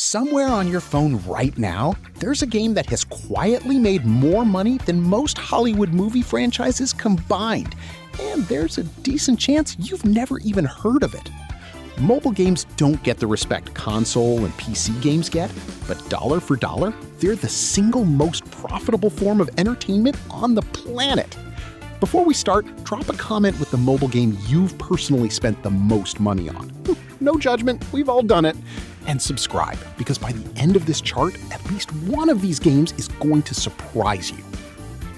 Somewhere on your phone right now, there's a game that has quietly made more money than most Hollywood movie franchises combined. And there's a decent chance you've never even heard of it. Mobile games don't get the respect console and PC games get, but dollar for dollar, they're the single most profitable form of entertainment on the planet. Before we start, drop a comment with the mobile game you've personally spent the most money on. No judgment, we've all done it. And subscribe, because by the end of this chart, at least one of these games is going to surprise you.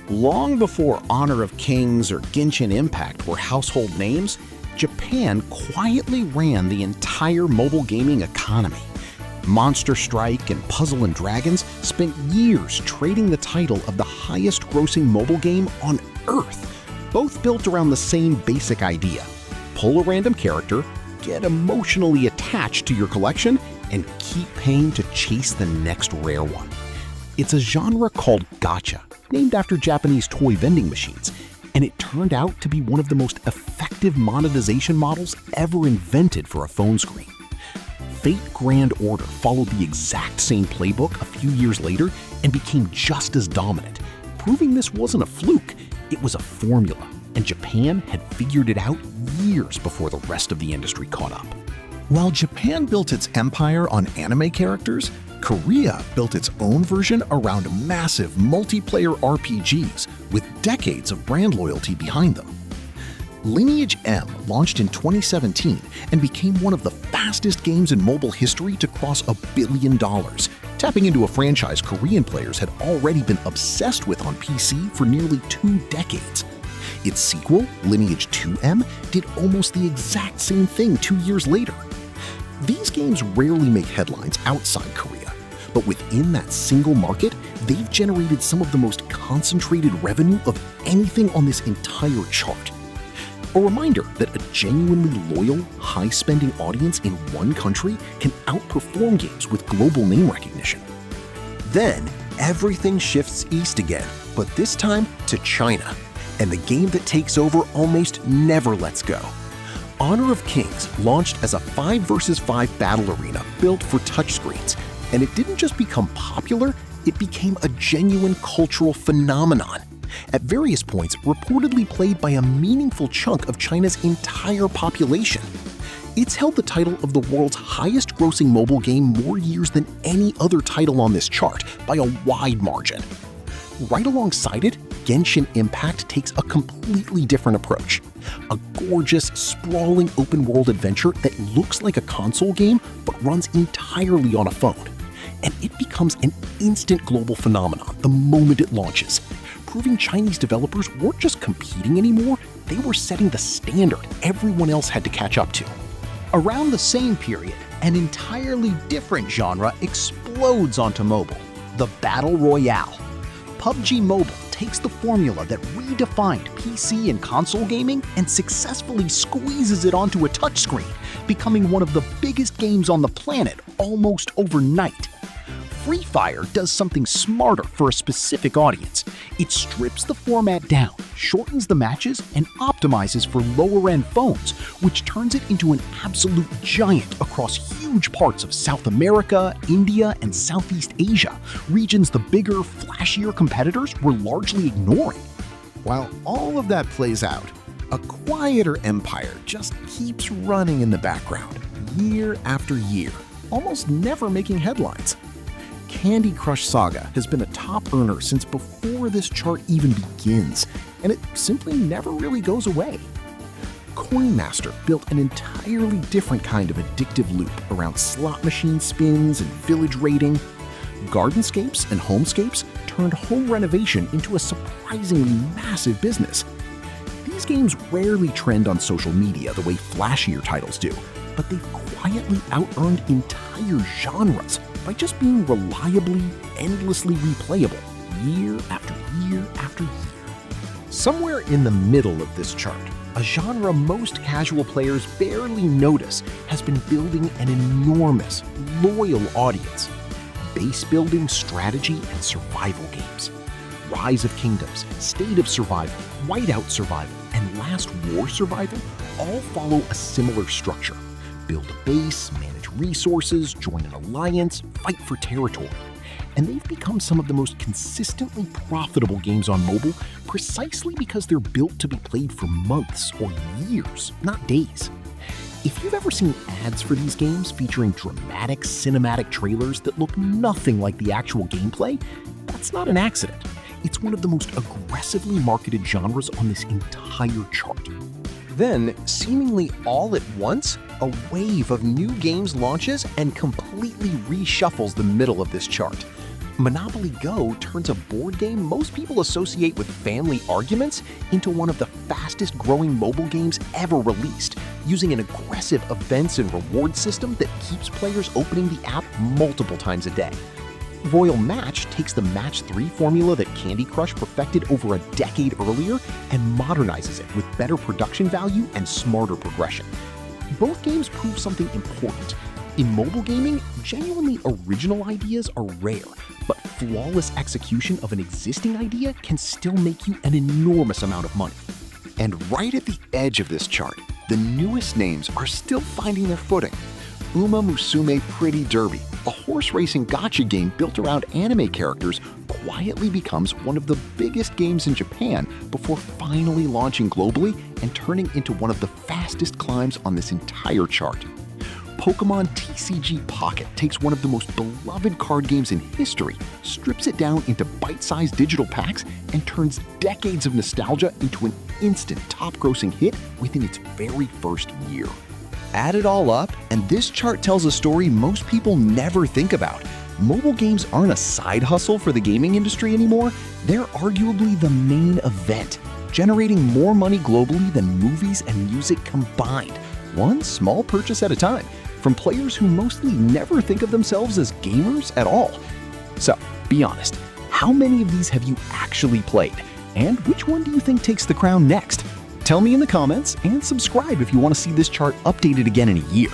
Long before Honor of Kings or Genshin Impact were household names, Japan quietly ran the entire mobile gaming economy. Monster Strike and Puzzle & Dragons spent years trading the title of the highest-grossing mobile game on Earth, both built around the same basic idea. Pull a random character, get emotionally attached to your collection, and keep paying to chase the next rare one. It's a genre called gacha, named after Japanese toy vending machines, and it turned out to be one of the most effective monetization models ever invented for a phone screen. Fate Grand Order followed the exact same playbook a few years later and became just as dominant, proving this wasn't a fluke, it was a formula, and Japan had figured it out years before the rest of the industry caught up. While Japan built its empire on anime characters, Korea built its own version around massive multiplayer RPGs with decades of brand loyalty behind them. Lineage M launched in 2017 and became one of the fastest games in mobile history to cross $1 billion, tapping into a franchise Korean players had already been obsessed with on PC for nearly 2 decades. Its sequel, Lineage 2M, did almost the exact same thing 2 years later. These games rarely make headlines outside Korea, but within that single market, they've generated some of the most concentrated revenue of anything on this entire chart. A reminder that a genuinely loyal, high-spending audience in one country can outperform games with global name recognition. Then, everything shifts east again, but this time to China. And the game that takes over almost never lets go. Honor of Kings launched as a 5 vs 5 battle arena built for touchscreens, and it didn't just become popular, it became a genuine cultural phenomenon. At various points, reportedly played by a meaningful chunk of China's entire population. It's held the title of the world's highest-grossing mobile game more years than any other title on this chart, by a wide margin. Right alongside it, Genshin Impact takes a completely different approach. A gorgeous, sprawling open-world adventure that looks like a console game but runs entirely on a phone. And it becomes an instant global phenomenon the moment it launches, proving Chinese developers weren't just competing anymore, they were setting the standard everyone else had to catch up to. Around the same period, an entirely different genre explodes onto mobile: the Battle Royale. PUBG Mobile takes the formula that redefined PC and console gaming and successfully squeezes it onto a touchscreen, becoming one of the biggest games on the planet almost overnight. Free Fire does something smarter for a specific audience. It strips the format down, shortens the matches, and optimizes for lower-end phones, which turns it into an absolute giant across huge parts of South America, India, and Southeast Asia, regions the bigger, flashier competitors were largely ignoring. While all of that plays out, a quieter empire just keeps running in the background, year after year, almost never making headlines. Candy Crush Saga has been a top earner since before this chart even begins, and it simply never really goes away. Coin Master built an entirely different kind of addictive loop around slot machine spins and village raiding. Gardenscapes and Homescapes turned home renovation into a surprisingly massive business. These games rarely trend on social media the way flashier titles do, but they've quietly out-earned entire genres by just being reliably, endlessly replayable, year after year after year. Somewhere in the middle of this chart, a genre most casual players barely notice has been building an enormous, loyal audience: base-building strategy and survival games. Rise of Kingdoms, State of Survival, Whiteout Survival, and Last War Survival all follow a similar structure. Build a base, manage resources, join an alliance, fight for territory. And they've become some of the most consistently profitable games on mobile precisely because they're built to be played for months or years, not days. If you've ever seen ads for these games featuring dramatic cinematic trailers that look nothing like the actual gameplay, that's not an accident. It's one of the most aggressively marketed genres on this entire chart. Then, seemingly all at once, a wave of new games launches and completely reshuffles the middle of this chart. Monopoly Go turns a board game most people associate with family arguments into one of the fastest growing mobile games ever released, using an aggressive events and reward system that keeps players opening the app multiple times a day. Royal Match takes the Match 3 formula that Candy Crush perfected over a decade earlier and modernizes it with better production value and smarter progression. Both games prove something important. In mobile gaming, genuinely original ideas are rare, but flawless execution of an existing idea can still make you an enormous amount of money. And right at the edge of this chart, the newest names are still finding their footing. Uma Musume Pretty Derby, a horse racing gacha game built around anime characters, quietly becomes one of the biggest games in Japan before finally launching globally and turning into one of the fastest climbs on this entire chart. Pokemon TCG Pocket takes one of the most beloved card games in history, strips it down into bite-sized digital packs, and turns decades of nostalgia into an instant top-grossing hit within its very first year. Add it all up, and this chart tells a story most people never think about. Mobile games aren't a side hustle for the gaming industry anymore. They're arguably the main event, generating more money globally than movies and music combined, one small purchase at a time, from players who mostly never think of themselves as gamers at all. So, be honest, how many of these have you actually played? And which one do you think takes the crown next? Tell me in the comments and subscribe if you want to see this chart updated again in a year.